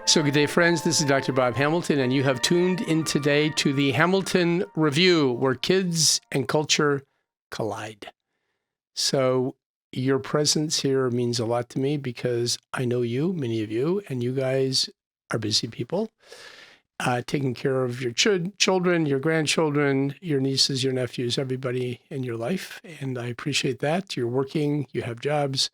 So good day, friends. This is Dr. Bob Hamilton, and you have tuned in today to the Hamilton Review, where kids and culture collide. So your presence here means a lot to me because I know you, many of you, and you guys are busy people, taking care of your children, your grandchildren, your nieces, your nephews, everybody in your life. And I appreciate that. You're working, you have jobs.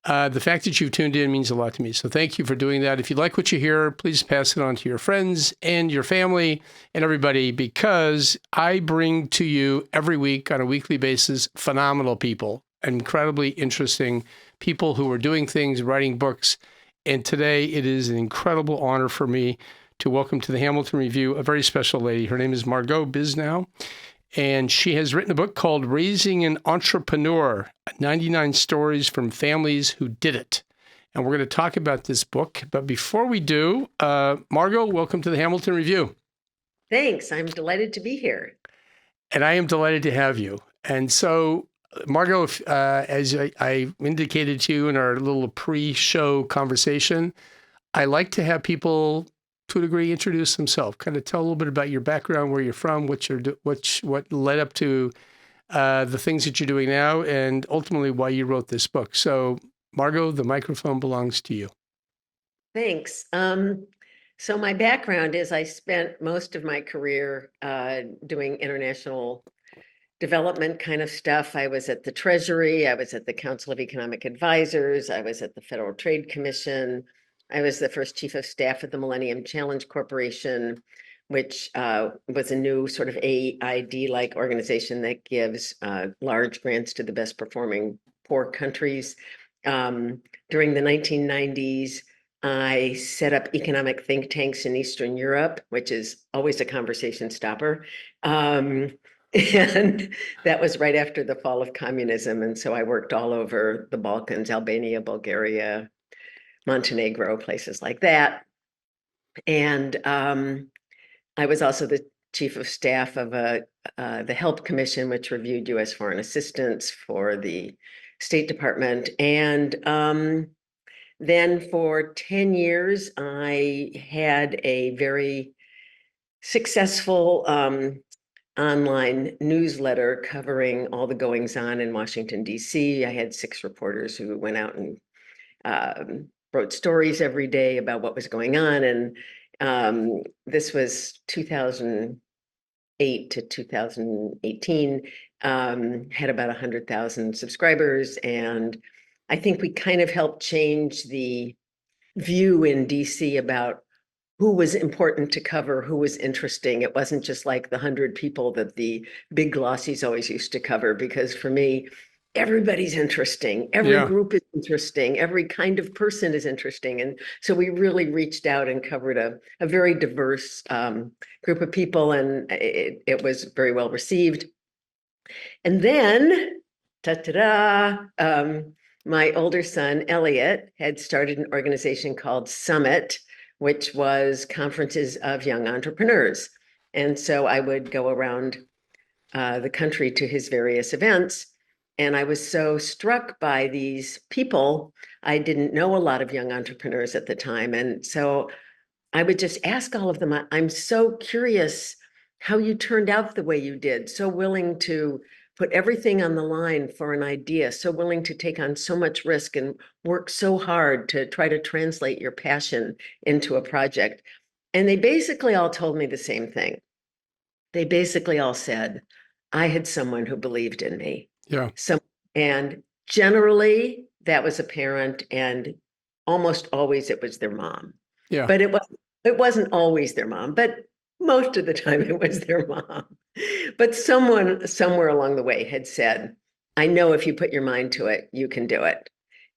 The fact that you've tuned in means a lot to me. So thank you for doing that. If you like what you hear, please pass it on to your friends and your family and everybody, because I bring to you every week on a weekly basis phenomenal people, incredibly interesting people who are doing things, writing books. And today it is an incredible honor for me to welcome to the Hamilton Review a very special lady. Her name is Margot Bisnow. And she has written a book called Raising an Entrepreneur, 99 Stories from Families Who Did It. And we're going to talk about this book. But before we do, Margot, welcome to the Hamilton Review. Thanks. I'm delighted to be here. And I am delighted to have you. And so, Margot, as I indicated to you in our little pre-show conversation, I like to have people to a degree, introduce themselves, kind of tell a little bit about your background, where you're from, what led up to the things that you're doing now, and ultimately why you wrote this book. So, Margot, the microphone belongs to you. Thanks. So my background is I spent most of my career doing international development kind of stuff. I was at the Treasury, I was at the Council of Economic Advisors, I was at the Federal Trade Commission. I was the first chief of staff at the Millennium Challenge Corporation, which was a new sort of AID-like organization that gives large grants to the best performing poor countries. During the 1990s, I set up economic think tanks in Eastern Europe, which is always a conversation stopper. And that was right after the fall of communism. And so I worked all over the Balkans, Albania, Bulgaria, Montenegro, places like that. And I was also the chief of staff of the Help Commission, which reviewed U.S. foreign assistance for the State Department. And then for 10 years, I had a very successful online newsletter covering all the goings on in Washington, D.C. I had 6 reporters who went out and wrote stories every day about what was going on. And this was 2008 to 2018, had about 100,000 subscribers. And I think we kind of helped change the view in DC about who was important to cover, who was interesting. It wasn't just like the 100 people that the big glossies always used to cover, because for me, everybody's interesting. Every group is interesting. Every kind of person is interesting. And so we really reached out and covered a very diverse group of people, and it was very well received. And then, my older son, Elliott, had started an organization called Summit, which was conferences of young entrepreneurs. And so I would go around the country to his various events. And I was so struck by these people. I didn't know a lot of young entrepreneurs at the time. And so I would just ask all of them, I'm so curious how you turned out the way you did, so willing to put everything on the line for an idea, so willing to take on so much risk and work so hard to try to translate your passion into a project. And they basically all told me the same thing. They basically all said, I had someone who believed in me. Yeah. And generally that was a parent, and almost always it was their mom. Yeah. But it wasn't always their mom, but most of the time it was their mom. But someone somewhere along the way had said, I know if you put your mind to it, you can do it.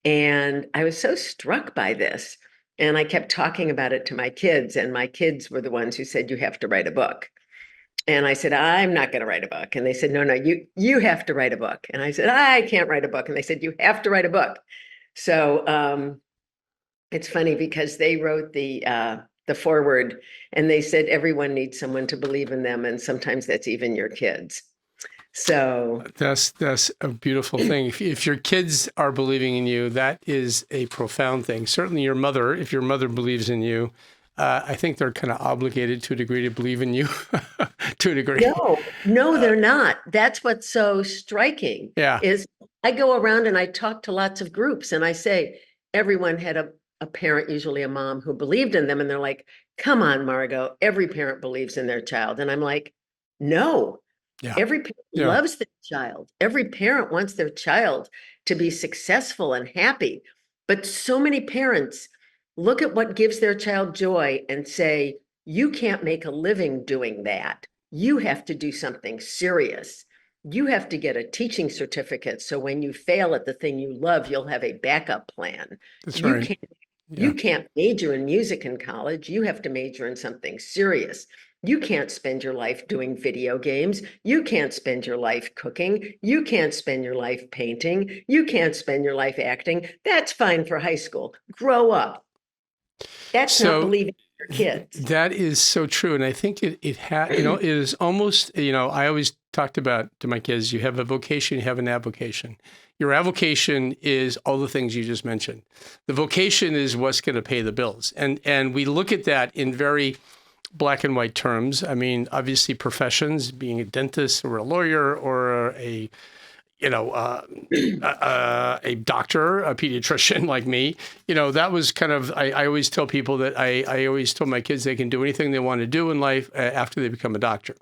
And I was so struck by this. And I kept talking about it to my kids, and my kids were the ones who said, you have to write a book. And I said, I'm not going to write a book. And they said, no, you have to write a book. And I said, I can't write a book. And they said, you have to write a book. So it's funny because they wrote the foreword, and they said, everyone needs someone to believe in them. And sometimes that's even your kids. So That's a beautiful thing. If your kids are believing in you, that is a profound thing. Certainly your mother, if your mother believes in you, I think they're kind of obligated to a degree to believe in you to a degree. no, they're not. That's what's so striking Yeah. is I go around and I talk to lots of groups and I say everyone had a parent, usually a mom, who believed in them. And they're like, come on, Margot, every parent believes in their child. And I'm like, no, Yeah. every parent Yeah. loves their child. Every parent wants their child to be successful and happy. But so many parents look at what gives their child joy and say, you can't make a living doing that. You have to do something serious. You have to get a teaching certificate. So when you fail at the thing you love, you'll have a backup plan. That's You right. can't, Yeah. you can't major in music in college. You have to major in something serious. You can't spend your life doing video games. You can't spend your life cooking. You can't spend your life painting. You can't spend your life acting. That's fine for high school. Grow up. That's not So believing in your kids. that is so true. And I think it it is almost, I always talked about to my kids, you have a vocation, you have an avocation. Your avocation is all the things you just mentioned. The vocation is what's going to pay the bills. And we look at that in very black and white terms. I mean, obviously professions, being a dentist or a lawyer or a doctor, a pediatrician like me, that was kind of, I always tell people that I always told my kids they can do anything they want to do in life after they become a doctor.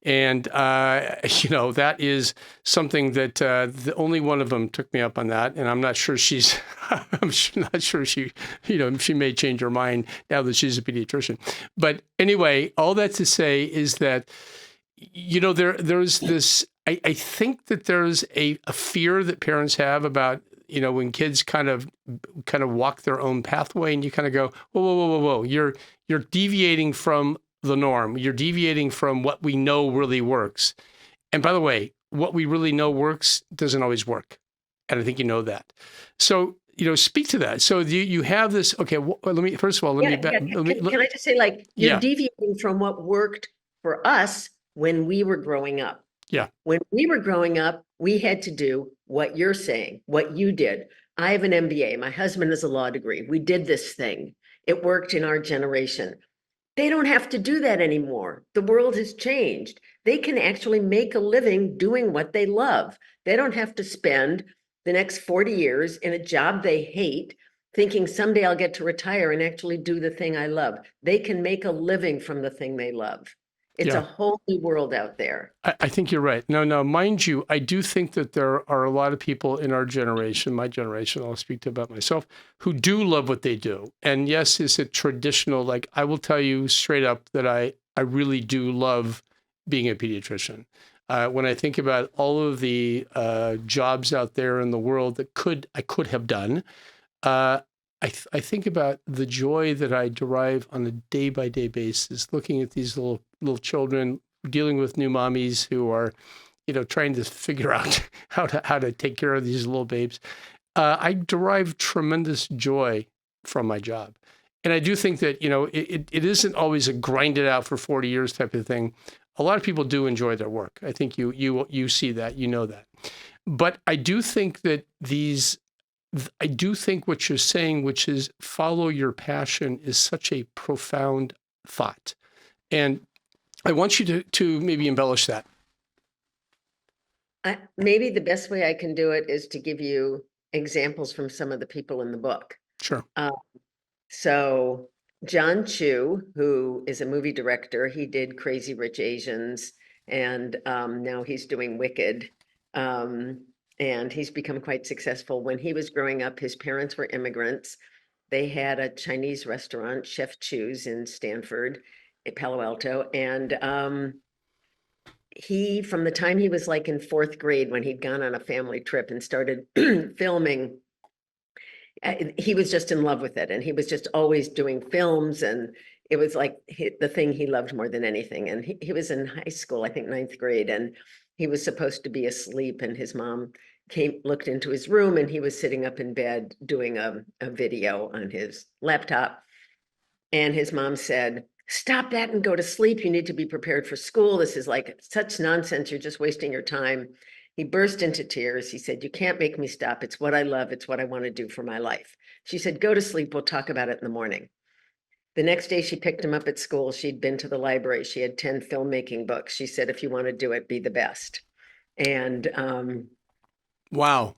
And, that is something that the only one of them took me up on that. And I'm not sure not sure she may change her mind now that she's a pediatrician. But anyway, all that to say is that, there's this, I think that there's a fear that parents have about, when kids kind of walk their own pathway and you kind of go, whoa. You're deviating from the norm. You're deviating from what we know really works. And by the way, what we really know works doesn't always work. And I think you know that. So, speak to that. So you have this, okay, let me, first of all, Can I just say, you're deviating from what worked for us when we were growing up. Yeah. When we were growing up, we had to do what you're saying, what you did. I have an MBA. My husband has a law degree. We did this thing. It worked in our generation. They don't have to do that anymore. The world has changed. They can actually make a living doing what they love. They don't have to spend the next 40 years in a job they hate, thinking someday I'll get to retire and actually do the thing I love. They can make a living from the thing they love. It's a whole new world out there. I think you're right. Now, mind you, I do think that there are a lot of people in our generation, my generation, I'll speak to about myself, who do love what they do. And yes, it's a traditional, I will tell you straight up that I really do love being a pediatrician. When I think about all of the jobs out there in the world that I could have done, I think about the joy that I derive on a day-by-day basis, looking at these little children, dealing with new mommies who are, trying to figure out how to take care of these little babes. I derive tremendous joy from my job. And I do think that, it isn't always a grind it out for 40 years type of thing. A lot of people do enjoy their work. I think you see that, that. But I do think that I do think what you're saying, which is follow your passion, is such a profound thought. And I want you to maybe embellish that. Maybe the best way I can do it is to give you examples from some of the people in the book. Sure. So John Chu, who is a movie director, he did Crazy Rich Asians, and now he's doing Wicked. And he's become quite successful. When he was growing up, his parents were immigrants. They had a Chinese restaurant, Chef Chu's in Stanford, in Palo Alto. And he, from the time he was in fourth grade, when he'd gone on a family trip and started filming, he was just in love with it. And he was just always doing films. And it was the thing he loved more than anything. And he was in high school, I think ninth grade, and he was supposed to be asleep, and his mom looked into his room, and he was sitting up in bed doing a video on his laptop. And his mom said, stop that and go to sleep. You need to be prepared for school. This is like such nonsense. You're just wasting your time. He burst into tears. He said, you can't make me stop. It's what I love. It's what I want to do for my life. She said, go to sleep. We'll talk about it in the morning. The next day she picked him up at school. She'd been to the library. She had 10 filmmaking books. She said, if you want to do it, be the best. And Wow.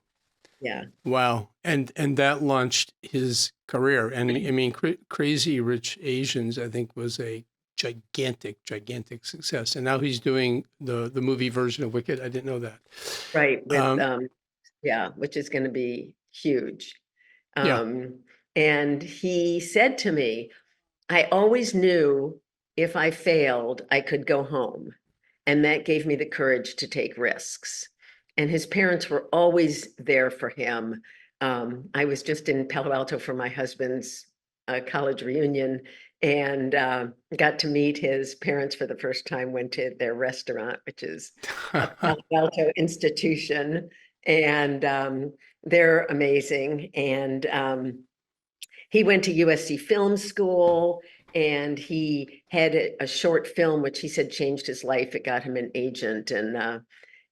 yeah. Wow. And that launched his career. And I mean, Crazy Rich Asians, I think, was a gigantic success. And now he's doing the movie version of Wicked. I didn't know that. Right. With yeah, which is going to be huge. Yeah. And he said to me, I always knew if I failed, I could go home. And that gave me the courage to take risks. And his parents were always there for him. I was just in Palo Alto for my husband's college reunion and got to meet his parents for the first time, went to their restaurant, which is a Palo Alto institution. And they're amazing. And he went to USC Film School and he had a short film, which he said changed his life. It got him an agent.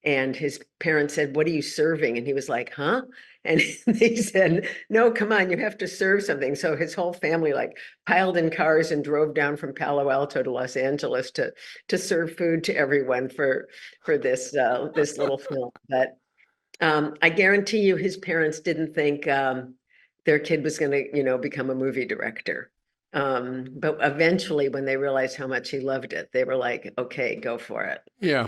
And his parents said, what are you serving? And he was like, huh? And they said, no, come on, you have to serve something. So his whole family like piled in cars and drove down from Palo Alto to Los Angeles to serve food to everyone for this this little film. But I guarantee you his parents didn't think their kid was going to, become a movie director. But eventually when they realized how much he loved it, they were like, okay, go for it. Yeah.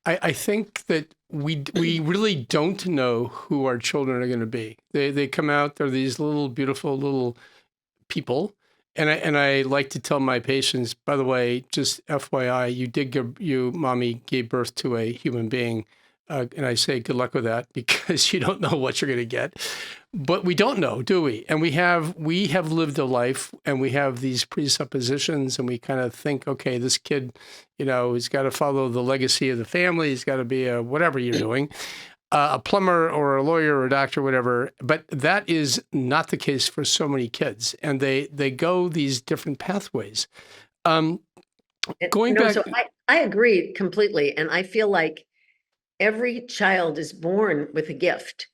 I think that we really don't know who our children are going to be. They come out, they're these little, beautiful little people. And I like to tell my patients, by the way, just FYI, mommy gave birth to a human being. And I say, good luck with that, because you don't know what you're going to get. But we don't know, do we? And we have lived a life and we have these presuppositions and we kind of think, okay, this kid, he's got to follow the legacy of the family. He's got to be a whatever you're doing, a plumber or a lawyer or a doctor, whatever. But that is not the case for so many kids. And they go these different pathways. Going back. So I agree completely. And I feel like every child is born with a gift.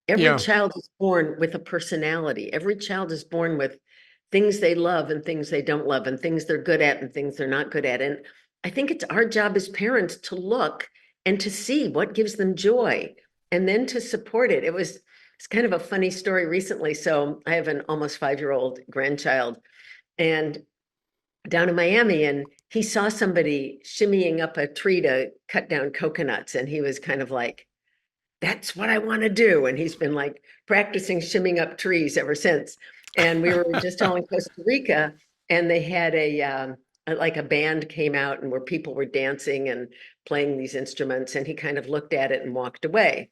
Every child is born with a personality. Every child is born with things they love and things they don't love and things they're good at and things they're not good at. And I think it's our job as parents to look and to see what gives them joy and then to support it. It's kind of a funny story recently. So I have an almost 5-year-old grandchild and down in Miami, and he saw somebody shimmying up a tree to cut down coconuts. And he was kind of like, that's what I want to do. And he's been like practicing shimming up trees ever since. And we were just in Costa Rica and they had a band came out and where people were dancing and playing these instruments. And he kind of looked at it and walked away.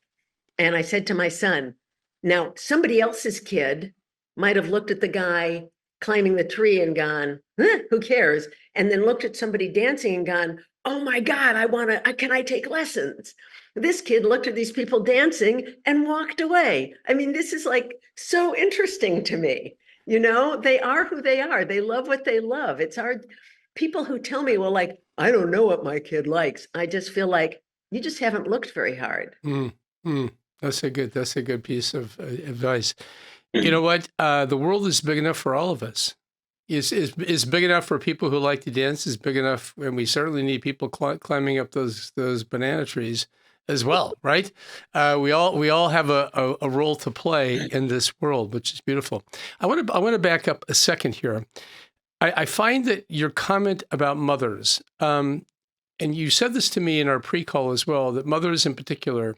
And I said to my son, now somebody else's kid might have looked at the guy climbing the tree and gone, who cares? And then looked at somebody dancing and gone, oh my God, can I take lessons? This kid looked at these people dancing and walked away. I mean, this is like so interesting to me. They are who they are. They love what they love. It's hard. People who tell me, well, like, I don't know what my kid likes. I just feel like you just haven't looked very hard. That's a good piece of advice. You know what? The world is big enough for all of us. Is big enough for people who like to dance. Is big enough, and we certainly need people climbing up those banana trees as well, right? We all have a role to play in this world, which is beautiful. I want to back up a second here. I find that your comment about mothers, and you said this to me in our pre-call as well, that mothers in particular.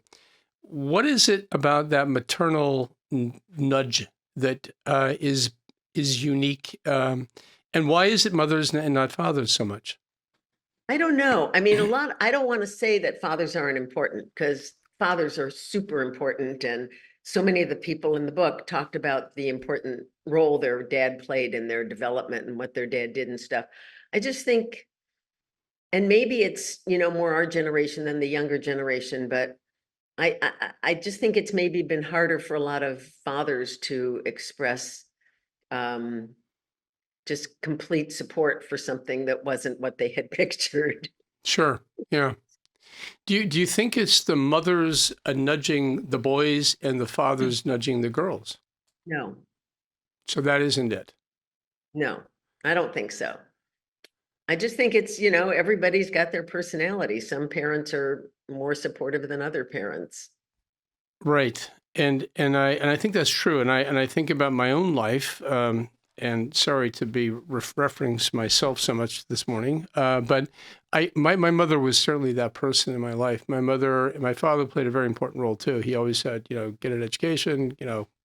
What is it about that maternal nudge that is unique, and why is it mothers and not fathers so much? I don't know. I mean, I don't want to say that fathers aren't important because fathers are super important. And so many of the people in the book talked about the important role their dad played in their development and what their dad did and stuff. I just think, and maybe it's, more our generation than the younger generation, but I just think it's maybe been harder for a lot of fathers to express just complete support for something that wasn't what they had pictured. Sure. Yeah. Do you think it's the mothers nudging the boys and the fathers nudging the girls? No, So that isn't it. no, I don't think so. I just think it's, everybody's got their personality. Some parents are more supportive than other parents. Right. And I think that's true. And I think about my own life. And sorry to be referencing myself so much this morning, but my mother was certainly that person in my life. My father played a very important role too. He always said, get an education,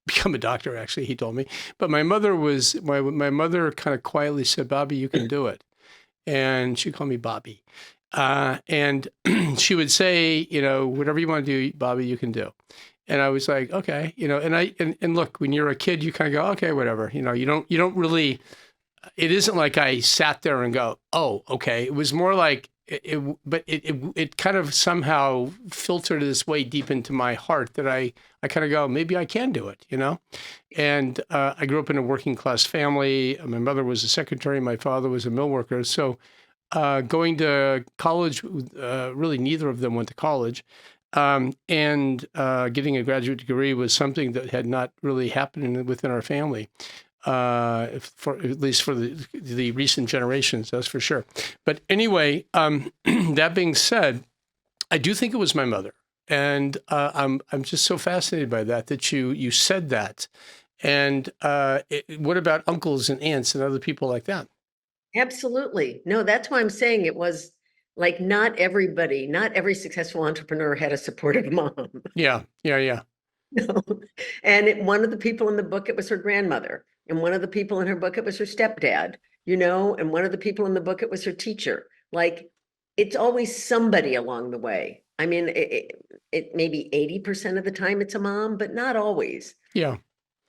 become a doctor. Actually, he told me. But my mother kind of quietly said, "Bobby, you can do it," and she called me Bobby. And she would say, whatever you want to do, Bobby, you can do. And I was like, okay, and look, when you're a kid, you kind of go, okay, whatever, you don't really, it isn't like I sat there and go, oh, okay. It was more like it kind of somehow filtered this way deep into my heart that I kind of go, maybe I can do it, And I grew up in a working class family. My mother was a secretary. My father was a mill worker. So going to college, really neither of them went to college. And getting a graduate degree was something that had not really happened within our family, at least for the recent generations, that's for sure. But anyway, that being said, I do think it was my mother, and I'm just so fascinated by that you said that. And what about uncles and aunts and other people like that? Absolutely. No, that's why I'm saying it was like not every successful entrepreneur had a supportive mom. Yeah. No. And one of the people in the book, it was her grandmother. And one of the people in her book, it was her stepdad, and one of the people in the book, it was her teacher. Like, it's always somebody along the way. I mean, it maybe 80% of the time it's a mom, but not always. Yeah.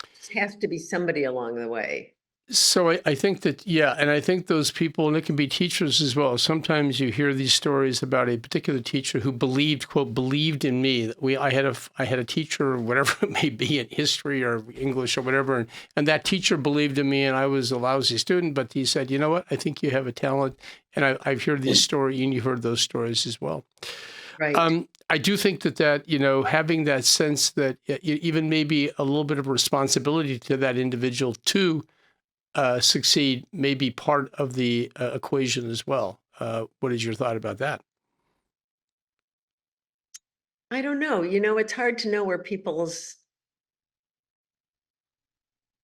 It has to be somebody along the way. So I think that, yeah, and I think those people, and it can be teachers as well. Sometimes you hear these stories about a particular teacher who believed in me. I had a teacher, whatever it may be, in history or English or whatever, and that teacher believed in me, and I was a lousy student, but he said, you know what, I think you have a talent. And I've heard these stories, and you've heard those stories as well. Right. I do think that having that sense that even maybe a little bit of responsibility to that individual too, succeed may be part of the equation as well. What is your thought about that? I don't know. It's hard to know where people's,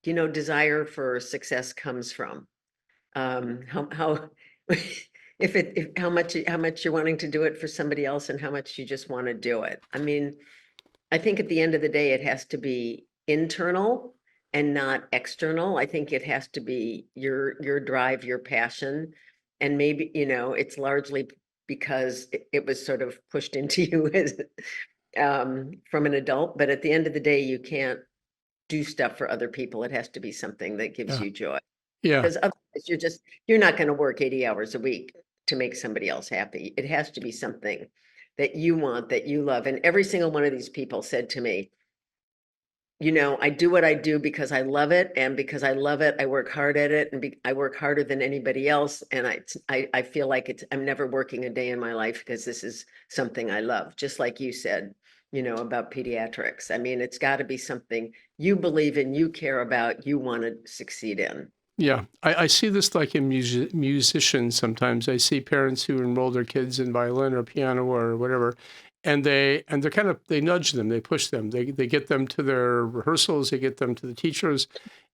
desire for success comes from. How how much you're wanting to do it for somebody else and how much you just want to do it. I mean, I think at the end of the day, it has to be internal and not external. I think it has to be your drive, your passion. And maybe, it's largely because it was sort of pushed into you as from an adult. But at the end of the day, you can't do stuff for other people. It has to be something that gives you joy. Yeah. Because otherwise you're not going to work 80 hours a week to make somebody else happy. It has to be something that you want, that you love. And every single one of these people said to me, I do what I do because I love it. And because I love it, I work hard at it. And I work harder than anybody else. And I feel like I'm never working a day in my life because this is something I love. Just like you said, about pediatrics. I mean, it's got to be something you believe in, you care about, you want to succeed in. Yeah, I see this like in musicians sometimes. I see parents who enroll their kids in violin or piano or whatever, and they nudge them, they push them, they get them to their rehearsals, they get them to the teachers,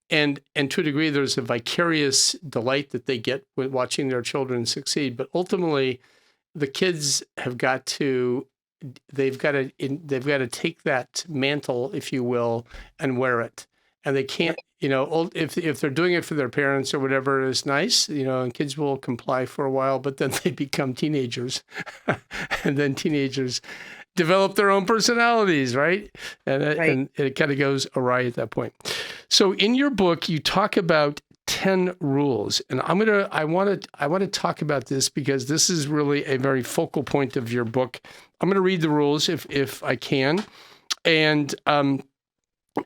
and to a degree there's a vicarious delight that they get with watching their children succeed. But ultimately, the kids they've got to take that mantle, if you will, and wear it. And they can't, if they're doing it for their parents or whatever is nice, and kids will comply for a while, but then they become teenagers and then teenagers develop their own personalities, right? And it kind of goes awry at that point. So in your book, you talk about 10 rules, and I want to talk about this because this is really a very focal point of your book. I'm going to read the rules if I can. And,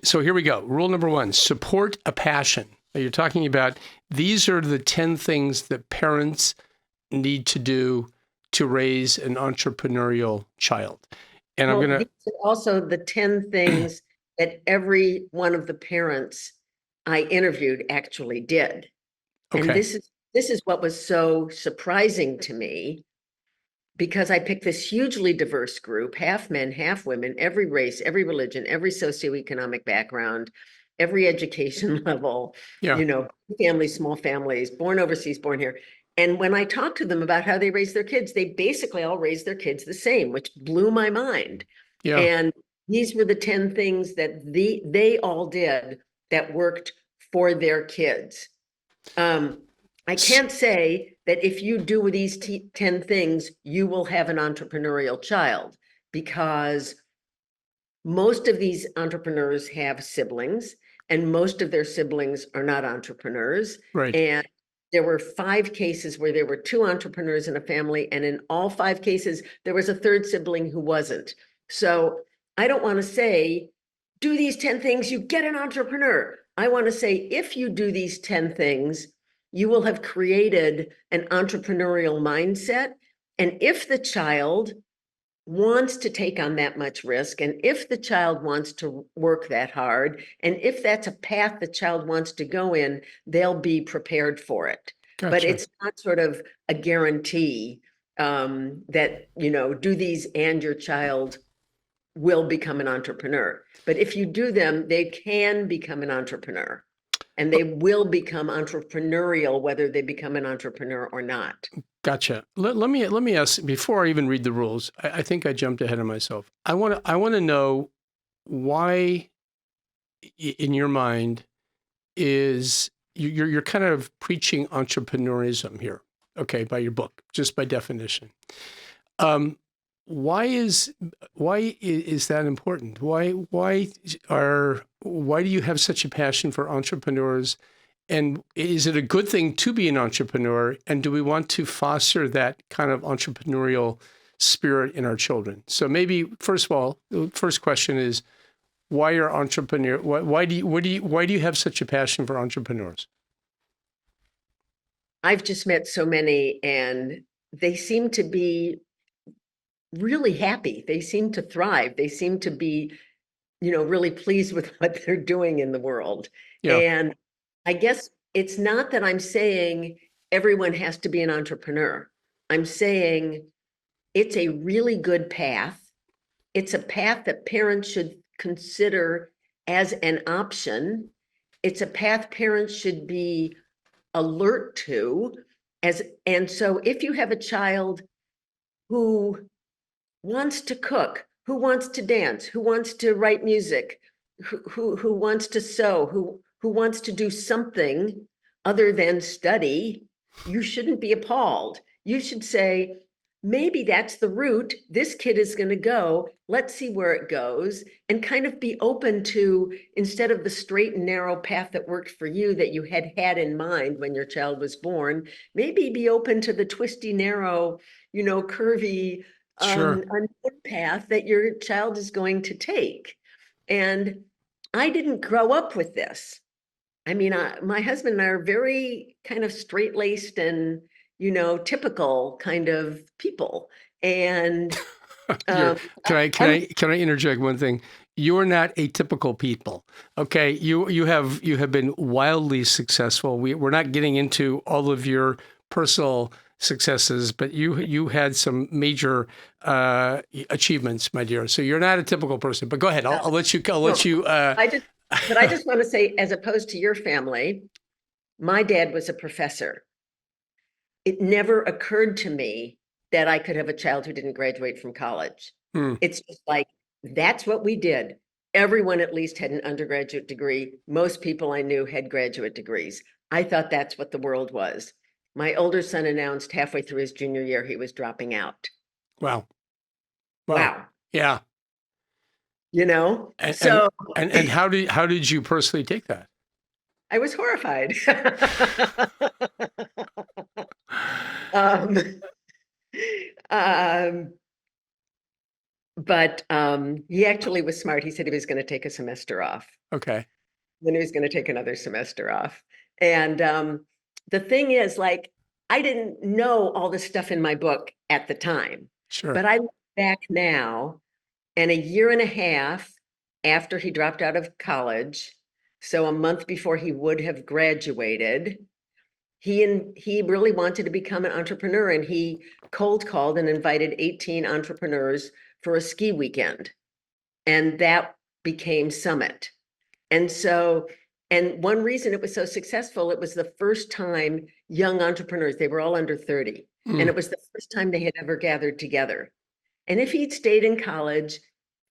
so here we go. Rule number 1, support a passion. You're talking about these are the 10 things that parents need to do to raise an entrepreneurial child. And I'm Well, going these are also the 10 things that every one of the parents I interviewed actually did. And okay. this is what was so surprising to me, because I picked this hugely diverse group, half men, half women, every race, every religion, every socioeconomic background, every education level, Yeah. families, small families, born overseas, born here. And when I talked to them about how they raise their kids, they basically all raised their kids the same, which blew my mind. Yeah. And these were the 10 things that they all did that worked for their kids. I can't say that if you do these 10 things, you will have an entrepreneurial child, because most of these entrepreneurs have siblings, and most of their siblings are not entrepreneurs. Right. And there were 5 cases where there were 2 entrepreneurs in a family, and in all 5 cases, there was a third sibling who wasn't. So I don't want to say, do these 10 things, you get an entrepreneur. I want to say, if you do these 10 things, you will have created an entrepreneurial mindset. And if the child wants to take on that much risk, and if the child wants to work that hard, and if that's a path the child wants to go in, they'll be prepared for it. But Gotcha. it's not sort of a guarantee that, do these and your child will become an entrepreneur. But if you do them, they can become an entrepreneur, and they will become entrepreneurial, whether they become an entrepreneur or not. Gotcha. Let me ask before I even read the rules. I think I jumped ahead of myself. I want to know why, in your mind, is you're kind of preaching entrepreneurism here, okay, by your book, just by definition. Um, why is that important? Why do you have such a passion for entrepreneurs? And is it a good thing to be an entrepreneur? And do we want to foster that kind of entrepreneurial spirit in our children? So maybe first of all, the first question is, why are entrepreneurs? Why do you have such a passion for entrepreneurs? I've just met so many, and they seem to be really happy. They seem to thrive. They seem to be, really pleased with what they're doing in the world. Yeah, And I guess it's not that I'm saying everyone has to be an entrepreneur. I'm saying it's a really good path. It's a path that parents should consider as an option. It's a path parents should be alert to. And so if you have a child who wants to cook, who wants to dance, who wants to write music, who wants to sew, who wants to do something other than study, you shouldn't be appalled. You should say, maybe that's the route this kid is going to go. Let's see where it goes, and kind of be open to, instead of the straight and narrow path that worked for you that you had in mind when your child was born, maybe be open to the twisty, narrow, curvy sure. path that your child is going to take. And I didn't grow up with this. I mean, my husband and I are very kind of straight-laced and, typical kind of people. And You're, um, can I interject one thing? You're not atypical people. Okay. You have been wildly successful. We're not getting into all of your personal successes, but you had some major achievements, my dear. So you're not a typical person. But go ahead. I'll let you. I'll let you. I just want to say, as opposed to your family, my dad was a professor. It never occurred to me that I could have a child who didn't graduate from college. Hmm, It's just like, that's what we did. Everyone at least had an undergraduate degree. Most people I knew had graduate degrees. I thought that's what the world was. My older son announced halfway through his junior year he was dropping out. wow. Wow. Wow. Yeah. You know? And and So and how did you personally take that? I was horrified. um, um, but he actually was smart. He said he was going to take a semester off. Okay. Then he was going to take another semester off. And the thing is, like, I didn't know all the stuff in my book at the time, Sure. but I look back now, and a year and a half after he dropped out of college, so a month before he would have graduated, he really wanted to become an entrepreneur, and he cold called and invited 18 entrepreneurs for a ski weekend. And that became Summit. And so, and one reason it was so successful, it was the first time young entrepreneurs, they were all under 30, and it was the first time they had ever gathered together. And if he'd stayed in college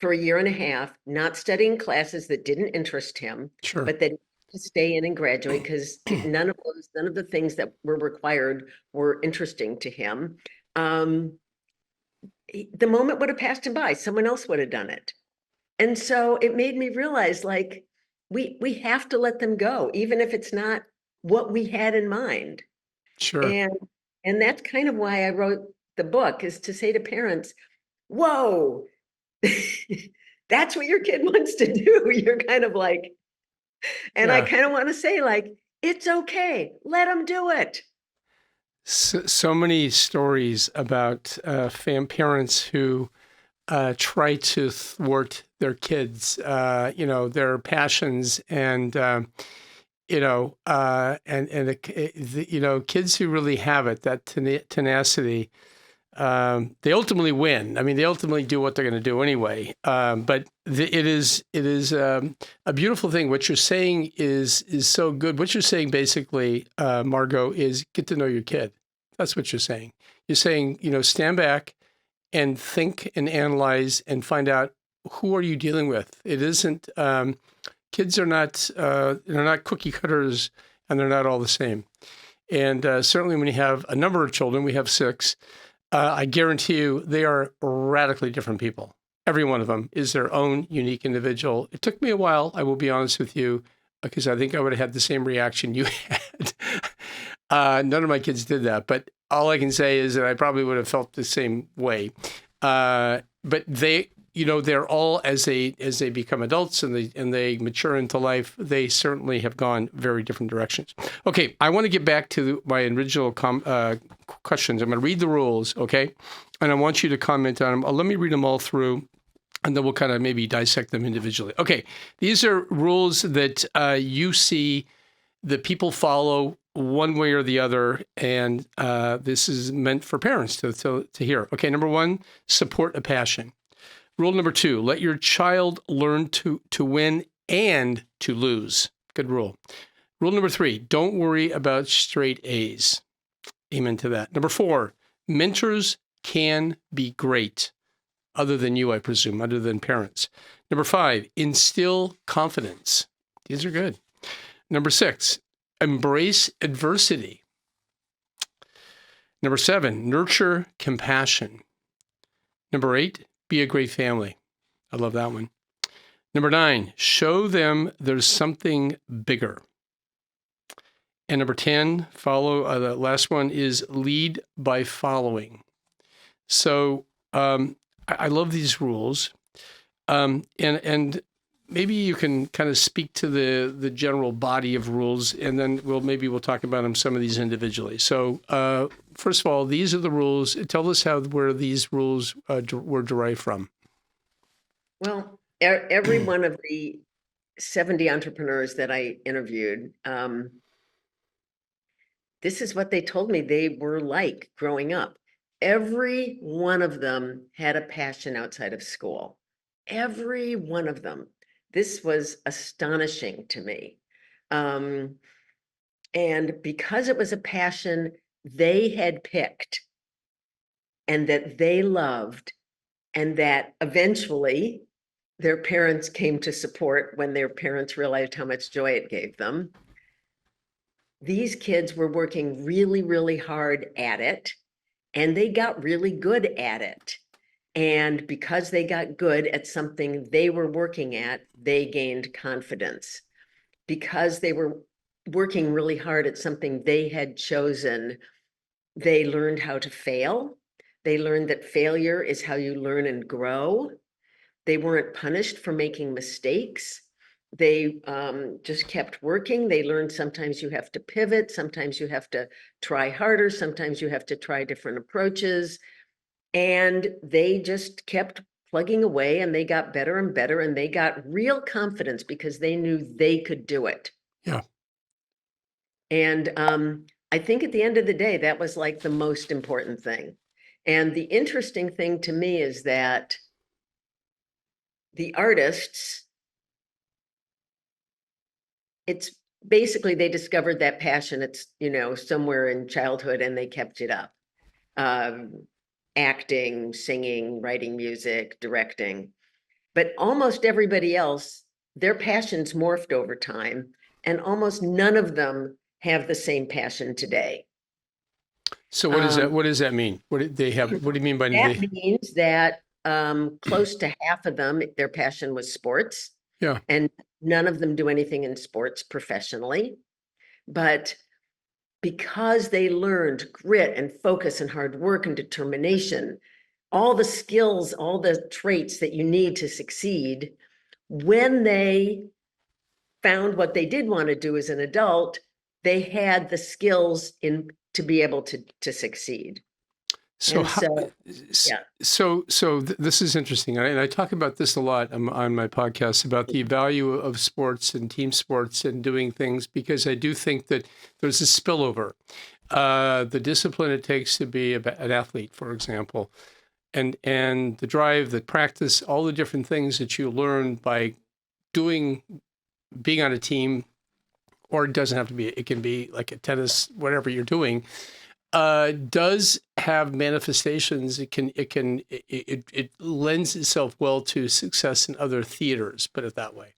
for a year and a half, not studying classes that didn't interest him, Sure. but that to stay in and graduate, because none of the things that were required were interesting to him. The moment would have passed him by. Someone else would have done it. And so it made me realize, like, we have to let them go, even if it's not what we had in mind. Sure. And that's kind of why I wrote the book, is to say to parents, whoa, that's what your kid wants to do. You're kind of like, and I kind of want to say, like, it's okay, let them do it. So many stories about parents who try to thwart their kids, their passions, and kids who really have it, that tenacity. They ultimately win. I mean, they ultimately do what they're going to do anyway. But it is a beautiful thing. What you're saying is so good. What you're saying basically, Margot, is get to know your kid. That's what you're saying. You're saying, stand back and think and analyze and find out, who are you dealing with? It isn't, kids are not, they're not cookie cutters, and they're not all the same. And certainly when you have a number of children, we have 6, I guarantee you they are radically different people. Every one of them is their own unique individual. It took me a while, I will be honest with you, because I think I would have had the same reaction you had. None of my kids did that, but all I can say is that I probably would have felt the same way. But they, they're all, as they become adults and they mature into life, they certainly have gone very different directions. Okay, I want to get back to my original questions. I'm going to read the rules, okay? And I want you to comment on them. Let me read them all through, and then we'll kind of maybe dissect them individually. Okay, these are rules that you see that people follow one way or the other, and this is meant for parents to hear. Okay, number 1, support a passion. Rule number 2, let your child learn to win and to lose. Good rule. Rule number 3, don't worry about straight A's. Amen to that. Number 4, mentors can be great, other than you, I presume, other than parents. Number 5, instill confidence. These are good. Number 6, embrace adversity. Number 7, nurture compassion. Number 8, be a great family. I love that one. Number 9, show them there's something bigger. And number 10, the last one is lead by following. So I love these rules. And maybe you can kind of speak to the general body of rules, and then we'll talk about them, some of these individually. So first of all, these are the rules. Tell us where these rules were derived from. Well, every one of the 70 entrepreneurs that I interviewed, this is what they told me they were like growing up. Every one of them had a passion outside of school. Every one of them. This was astonishing to me. And because it was a passion they had picked and that they loved, and that eventually their parents came to support when their parents realized how much joy it gave them, these kids were working really, really hard at it, and they got really good at it. And because they got good at something they were working at, they gained confidence. Because they were working really hard at something they had chosen, they learned how to fail. They learned that failure is how you learn and grow. They weren't punished for making mistakes. they just kept working. They learned sometimes you have to pivot, sometimes you have to try harder, sometimes you have to try different approaches. And they just kept plugging away, and they got better and better, and they got real confidence because they knew they could do it. Yeah. And I think at the end of the day, that was like the most important thing. And the interesting thing to me is that the artists, it's basically they discovered that passion. It's, somewhere in childhood, and they kept it up. Acting, singing, writing music, directing. But almost everybody else, their passions morphed over time, and almost none of them have the same passion today. So what does that, what does that mean? What do they have? What do you mean by That means that close to half of them, their passion was sports. Yeah. And none of them do anything in sports professionally. But because they learned grit and focus and hard work and determination, all the skills, all the traits that you need to succeed, when they found what they did want to do as an adult, they had the skills to be able to succeed. So, Yeah. This is interesting. And I talk about this a lot on my podcast about the value of sports and team sports and doing things, because I do think that there's a spillover. The discipline it takes to be an athlete, for example, and the drive, the practice, all the different things that you learn by being on a team, or it doesn't have to be, it can be like a tennis, whatever you're doing, does have manifestations. It lends itself well to success in other theaters, put it that way.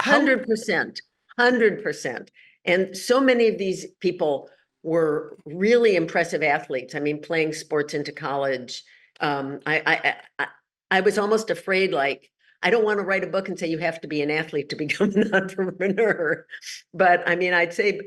100%, 100%. And so many of these people were really impressive athletes. I mean, playing sports into college. I was almost afraid, like, I don't want to write a book and say you have to be an athlete to become an entrepreneur. But I mean, I'd say,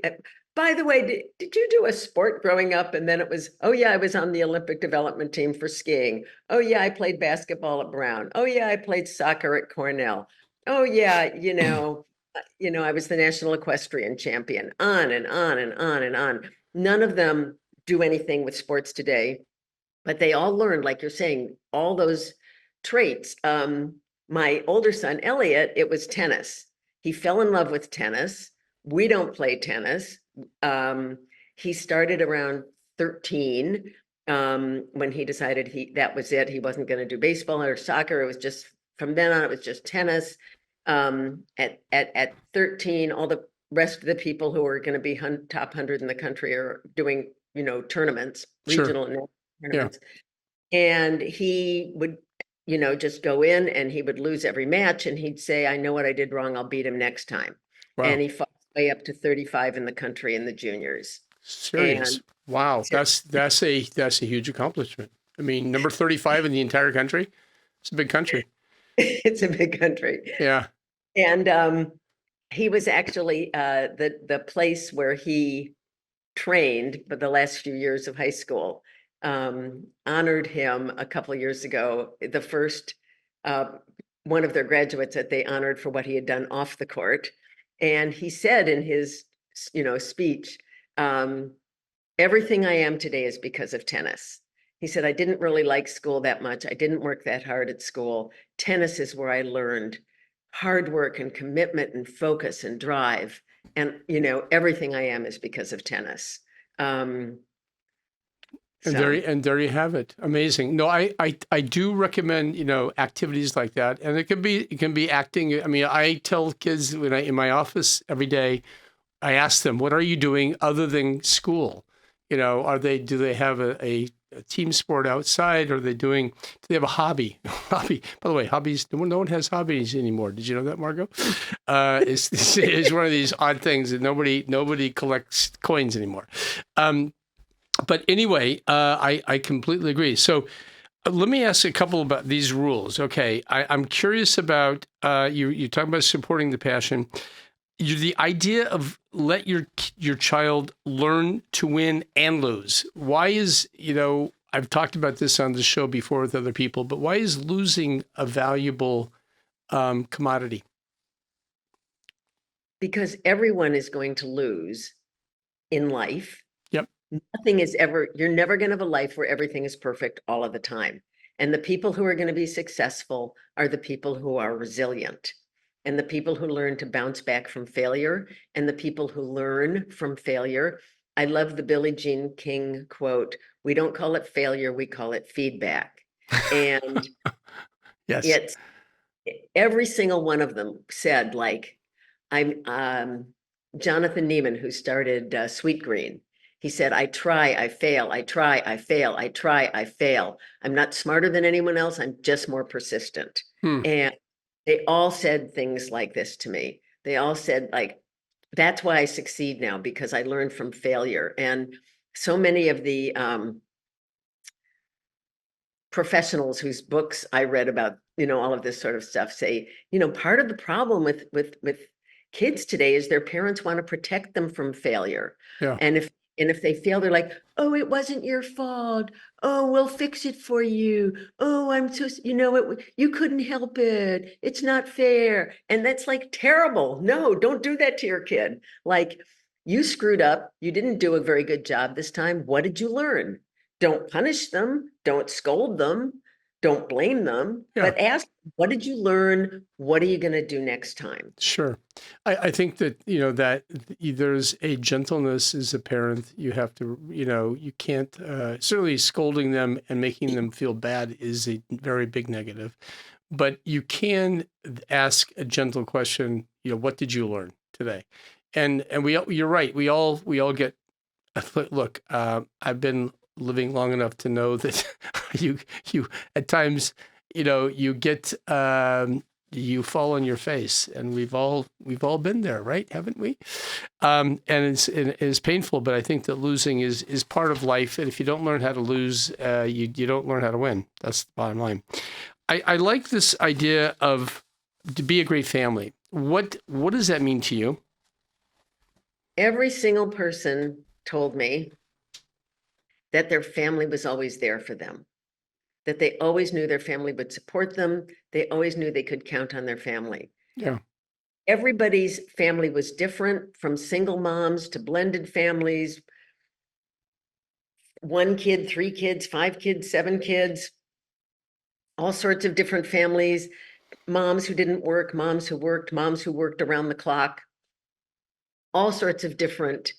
by the way, did you do a sport growing up? And then it was, oh yeah, I was on the Olympic development team for skiing. Oh yeah, I played basketball at Brown. Oh yeah, I played soccer at Cornell. Oh yeah, I was the national equestrian champion. On and on and on and on. None of them do anything with sports today, but they all learned, like you're saying, all those traits. My older son, Elliott, it was tennis. He fell in love with tennis. We don't play tennis. He started around 13 when he decided that was it. He wasn't going to do baseball or soccer. It was just, from then on, it was just tennis. At 13, all the rest of the people who are going to be top 100 in the country are doing, tournaments, regional and national tournaments. Yeah. And he would, just go in, and he would lose every match, and he'd say, I know what I did wrong. I'll beat him next time. Wow. And he fought his way up to 35 in the country in the juniors. Serious. Wow. That's a huge accomplishment. I mean, number 35 in the entire country. It's a big country. It's a big country. Yeah. And he was actually the place where he trained for the last few years of high school. Honored him a couple of years ago. The first one of their graduates that they honored for what he had done off the court. And he said in his, speech, everything I am today is because of tennis. He said, I didn't really like school that much. I didn't work that hard at school. Tennis is where I learned hard work and commitment and focus and drive. And, everything I am is because of tennis. And there you have it. Amazing. No, I do recommend, activities like that. And it can be acting. I mean, I tell kids in my office every day, I ask them, what are you doing other than school? Do they have a team sport outside? Do they have a hobby? By the way, hobbies, no one has hobbies anymore. Did you know that, Margot? It's one of these odd things that nobody collects coins anymore. But anyway, I completely agree. So let me ask a couple about these rules. Okay, I'm curious about, you talk about supporting the passion. The idea of let your child learn to win and lose. Why is, I've talked about this on the show before with other people, but why is losing a valuable commodity? because everyone is going to lose in life. Yep. You're never going to have a life where everything is perfect all of the time. And the people who are going to be successful are the people who are resilient, and the people who learn to bounce back from failure, and the people who learn from failure. I love the Billie Jean King quote, "We don't call it failure, we call it feedback." And Yes. it's every single one of them said, like, I'm Jonathan Neiman, who started Sweet Green. He said, I try, I fail, I try, I fail, I try, I fail. I'm not smarter than anyone else. I'm just more persistent. Hmm. And they all said things like this to me. They all said, like, that's why I succeed now, because I learned from failure. And so many of the professionals whose books I read about, all of this sort of stuff say, part of the problem with kids today is their parents want to protect them from failure. Yeah. And if they fail, they're like, oh, it wasn't your fault. Oh, we'll fix it for you. Oh, I'm so, you couldn't help it. It's not fair. And that's like terrible. No, don't do that to your kid. Like, you screwed up. You didn't do a very good job this time. What did you learn? Don't punish them, don't scold them, don't blame them, Yeah. but ask, what did you learn? What are you going to do next time? Sure. I think that, that there's a gentleness as a parent. You have to, you can't, certainly scolding them and making them feel bad is a very big negative. But you can ask a gentle question, what did you learn today? And you're right. We all get, look, I've been living long enough to know that you at times, you get, you fall on your face, and we've all been there, right? Haven't we? And it's painful, but I think that losing is part of life. And if you don't learn how to lose, you don't learn how to win. That's the bottom line. I like this idea of to be a great family. What does that mean to you? Every single person told me that their family was always there for them, that they always knew their family would support them. They always knew they could count on their family. Yeah. Everybody's family was different, from single moms to blended families, 1 kid, 3 kids, 5 kids, 7 kids, all sorts of different families, moms who didn't work, moms who worked, moms who worked around the clock, all sorts of different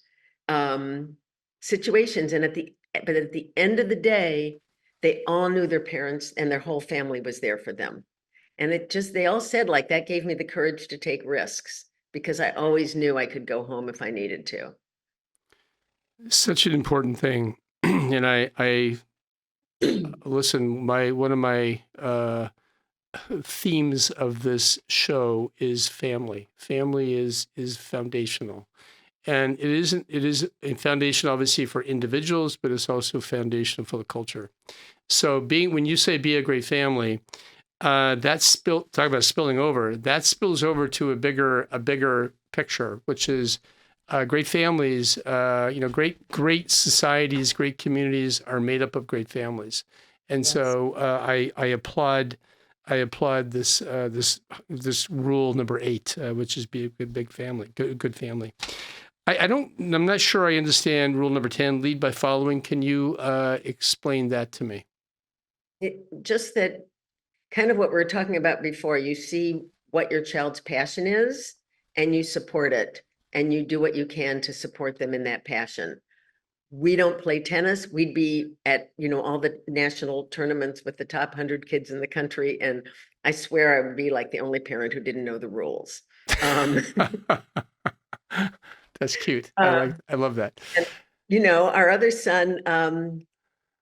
situations. But at the end of the day, they all knew their parents, and their whole family was there for them. And they all said, like, that gave me the courage to take risks, because I always knew I could go home if I needed to. Such an important thing. And I listen, one of my themes of this show is family. Family is foundational. And it is a foundation, obviously, for individuals, but it's also foundational for the culture. So when you say be a great family, talk about spilling over, that spills over to a bigger picture, which is great families, great societies, great communities are made up of great families. And yes. So I applaud this rule number 8, which is be a good family, good family. I'm not sure I understand rule number 10, lead by following. Can you explain that to me? Just that, kind of what we were talking about before. You see what your child's passion is, and you support it, and you do what you can to support them in that passion. We don't play tennis. We'd be at, all the national tournaments with the top 100 kids in the country. And I swear I would be like the only parent who didn't know the rules. That's cute. I love that. And, our other son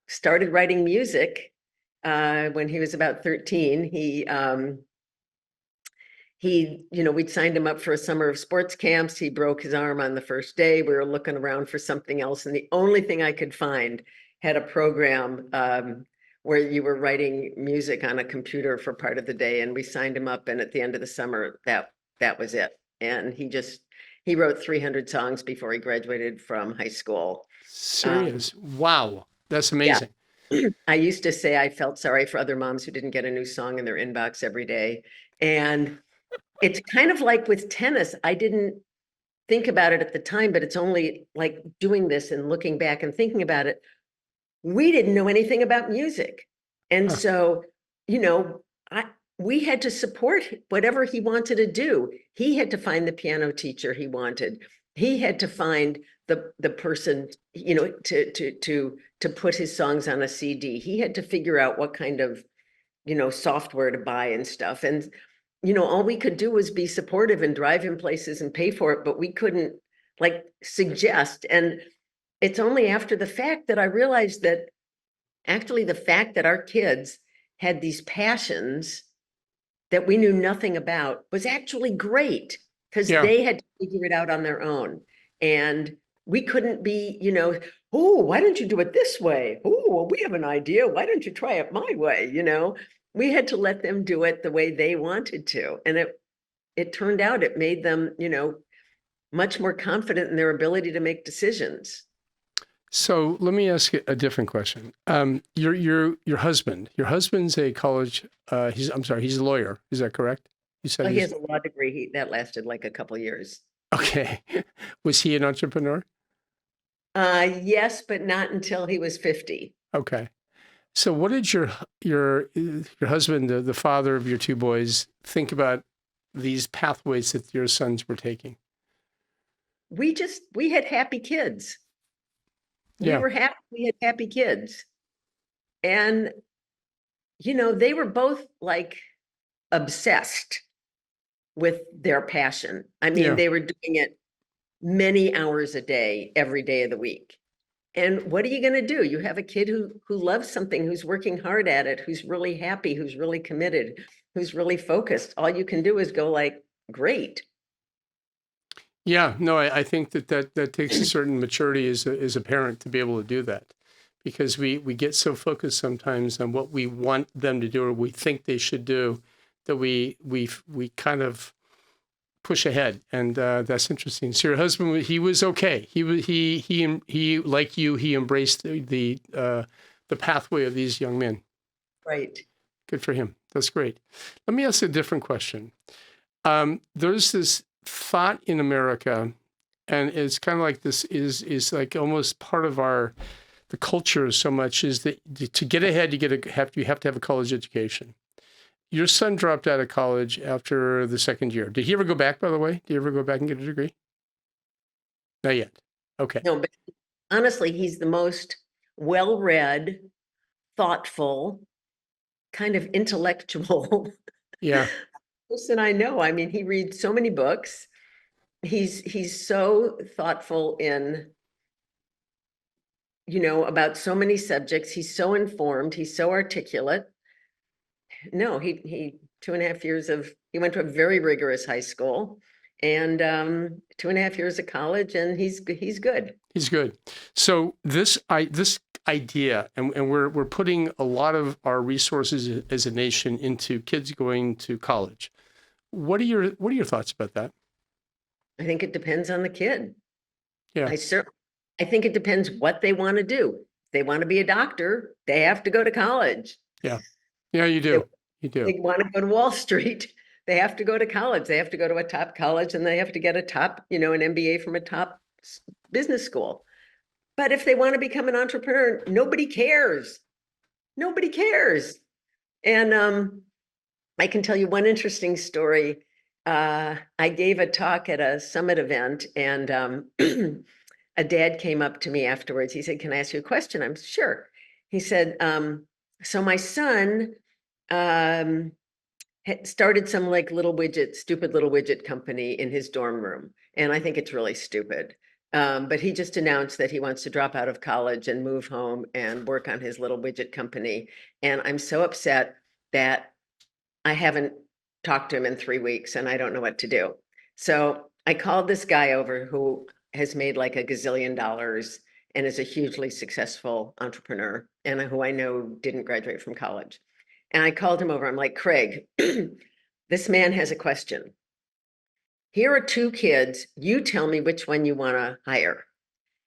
started writing music when he was about 13. We'd signed him up for a summer of sports camps. He broke his arm on the first day. We were looking around for something else, and the only thing I could find had a program where you were writing music on a computer for part of the day. And we signed him up, and at the end of the summer, that was it. And he wrote 300 songs before he graduated from high school. Serious? Wow, that's amazing. Yeah. I used to say I felt sorry for other moms who didn't get a new song in their inbox every day. And it's kind of like with tennis. I didn't think about it at the time, but it's only like doing this and looking back and thinking about it. We didn't know anything about music. And Huh. so, you know, we had to support whatever he wanted to do. He had to find the piano teacher he wanted. He had to find the person, you know, to put his songs on a CD. He had to figure out what kind of, you know, software to buy and stuff. And, you know, all we could do was be supportive and drive him places and pay for it, but we couldn't like suggest. And it's only after the fact that I realized that actually the fact that our kids had these passions that we knew nothing about was actually great because Yeah. they had to figure it out on their own. And we couldn't be, you know, oh, why don't you do it this way? Oh, well, we have an idea. Why don't you try it my way? You know, we had to let them do it the way they wanted to. And it turned out it made them, you know, much more confident in their ability to make decisions. So let me ask you a different question. Your husband's a college. I'm sorry, he's a lawyer. Is that correct? You said Well, he has a law degree. That lasted like a couple years. Okay. Was he an entrepreneur? Yes, but not until he was 50. Okay. So what did your husband, the father of your two boys, think about these pathways that your sons were taking? We had happy kids. Yeah. We had happy kids. And, you know, they were both like obsessed with their passion. I mean, Yeah. they were doing it many hours a day, every day of the week. And what are you going to do? You have a kid who loves something, who's working hard at it, who's really happy, who's really committed, who's really focused. All you can do is go like, great. Yeah. No, I think that takes a certain maturity as a parent to be able to do that, because we get so focused sometimes on what we want them to do or we think they should do that we kind of push ahead, and that's interesting. So your husband, he was okay. He like you, he embraced the pathway of these young men. Right. Good for him. That's great. Let me ask a different question. There's this thought in America, and it's kind of like this is like almost part of the culture so much, is that to get ahead, you have to have a college education. Your son dropped out of college after the second year. Did he ever go back, by the way? Did he ever go back and get a degree? Not yet. Okay. No, but honestly, he's the most well-read, thoughtful, kind of intellectual Yeah. person I know. I mean, he reads so many books. He's so thoughtful in, you know, about so many subjects. He's so informed. He's so articulate. No, he 2.5 years he went to a very rigorous high school and 2.5 years of college, and he's good. He's good. So this idea, and we're putting a lot of our resources as a nation into kids going to college. What are your thoughts about that? I think it depends on the kid. Yeah. I think it depends what they want to do. If they want to be a doctor, they have to go to college. Yeah. Yeah, you They, do. You do. they want to go to Wall Street, they have to go to college. They have to go to a top college, and they have to get a top, you know, an MBA from a top business school. But if they want to become an entrepreneur, nobody cares. Nobody cares. And I can tell you one interesting story. I gave a talk at a summit event, and a dad came up to me afterwards. He said, "Can I ask you a question?" I'm sure. He said, "So my son started some like stupid little widget company in his dorm room, and I think it's really stupid. But he just announced that he wants to drop out of college and move home and work on his little widget company. And I'm so upset that I haven't talked to him in 3 weeks and I don't know what to do." So I called this guy over who has made like $1 gazillion and is a hugely successful entrepreneur, and who I know didn't graduate from college. And I called him over. I'm like, "Craig, this man has a question. Here are 2 kids. You tell me which one you want to hire.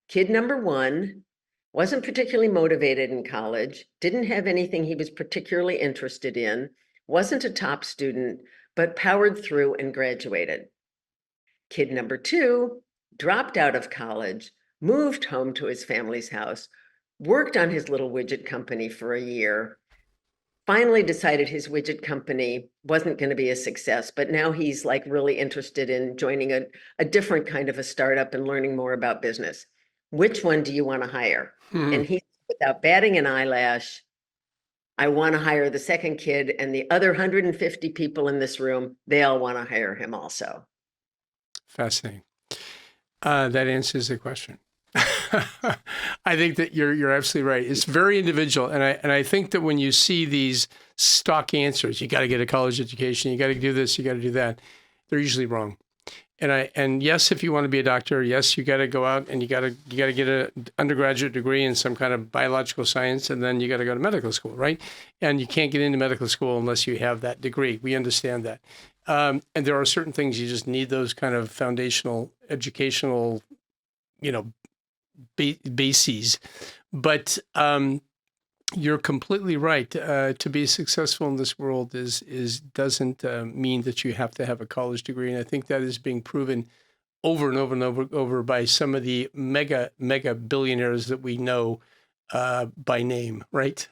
Kid number 1 wasn't particularly motivated in college, didn't have anything he was particularly interested in, wasn't a top student, but powered through and graduated. Kid number 2 dropped out of college, moved home to his family's house, worked on his little widget company for a year, finally decided his widget company wasn't going to be a success, but now he's like really interested in joining a different kind of a startup and learning more about business. Which one do you want to hire? And he, without batting an eyelash, I want to hire the second kid, and the other 150 people in this room, they all want to hire him also. Fascinating. That answers the question. I think that you're absolutely right. It's very individual, and I think that when you see these stock answers, you got to get a college education, you got to do this, you got to do that, they're usually wrong. And yes, if you want to be a doctor, yes, you got to go out and you got to get an undergraduate degree in some kind of biological science, and then you got to go to medical school, right? And you can't get into medical school unless you have that degree. We understand that. And there are certain things you just need those kind of foundational educational, bases. But you're completely right. To be successful in this world doesn't mean that you have to have a college degree, and I think that is being proven over and over and over by some of the mega billionaires that we know by name, right?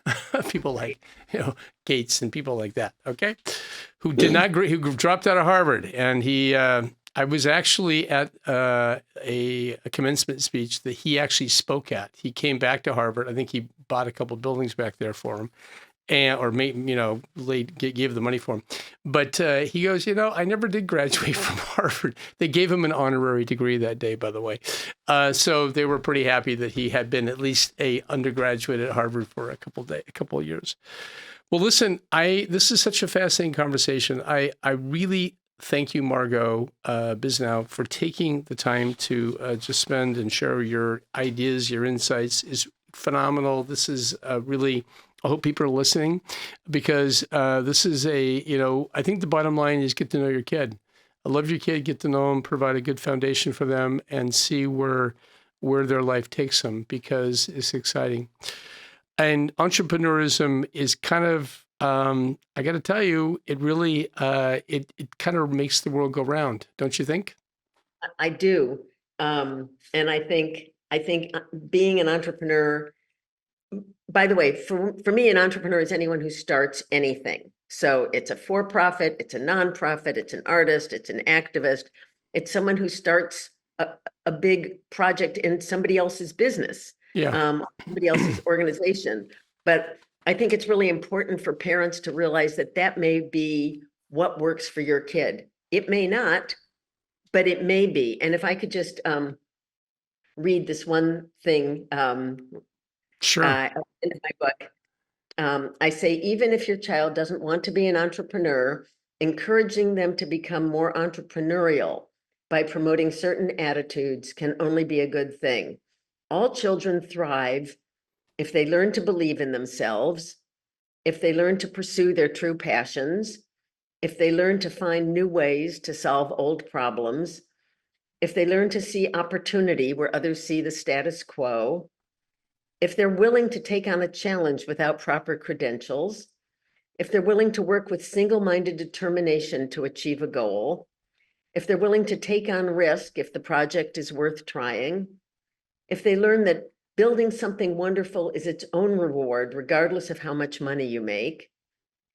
People like Gates and people like that. Okay, who dropped out of Harvard, and he. I was actually at a commencement speech that he actually spoke at. He came back to Harvard. I think he bought a couple of buildings back there for him, or gave the money for him. But he goes, I never did graduate from Harvard. They gave him an honorary degree that day, by the way. So they were pretty happy that he had been at least a undergraduate at Harvard for a couple of years. Well, listen, this is such a fascinating conversation. I really thank you, Margot Bisnow, for taking the time to just spend and share your ideas, your insights. Is phenomenal. This is really, I hope people are listening, because this is I think the bottom line is get to know your kid. Love your kid, get to know them, provide a good foundation for them, and see where their life takes them, because it's exciting. And entrepreneurism is kind of, I got to tell you, it really, it kind of makes the world go round, don't you think? I do. And I think being an entrepreneur, by the way, for me, an entrepreneur is anyone who starts anything. So it's a for-profit, it's a nonprofit, it's an artist, it's an activist. It's someone who starts a big project in somebody else's business, somebody else's organization. But I think it's really important for parents to realize that may be what works for your kid. It may not, but it may be. And if I could just read this one thing Sure. in my book, I say, even if your child doesn't want to be an entrepreneur, encouraging them to become more entrepreneurial by promoting certain attitudes can only be a good thing. All children thrive if they learn to believe in themselves, if they learn to pursue their true passions, if they learn to find new ways to solve old problems, if they learn to see opportunity where others see the status quo, if they're willing to take on a challenge without proper credentials, if they're willing to work with single-minded determination to achieve a goal, if they're willing to take on risk if the project is worth trying, if they learn that building something wonderful is its own reward, regardless of how much money you make,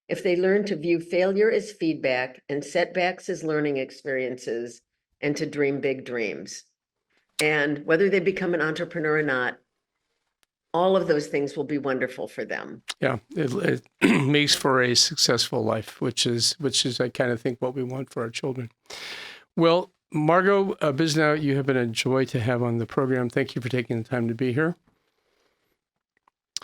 if they learn to view failure as feedback and setbacks as learning experiences, and to dream big dreams. And whether they become an entrepreneur or not, all of those things will be wonderful for them. Yeah, it makes for a successful life, which is I kind of think what we want for our children. Well, Margot Bisnow, you have been a joy to have on the program. Thank you for taking the time to be here.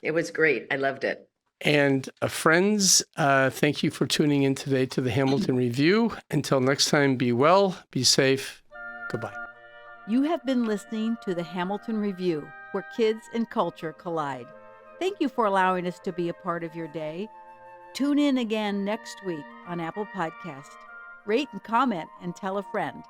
It was great. I loved it. And friends, thank you for tuning in today to the Hamilton Review. Until next time, be well, be safe. Goodbye. You have been listening to the Hamilton Review, where kids and culture collide. Thank you for allowing us to be a part of your day. Tune in again next week on Apple Podcast. Rate and comment and tell a friend.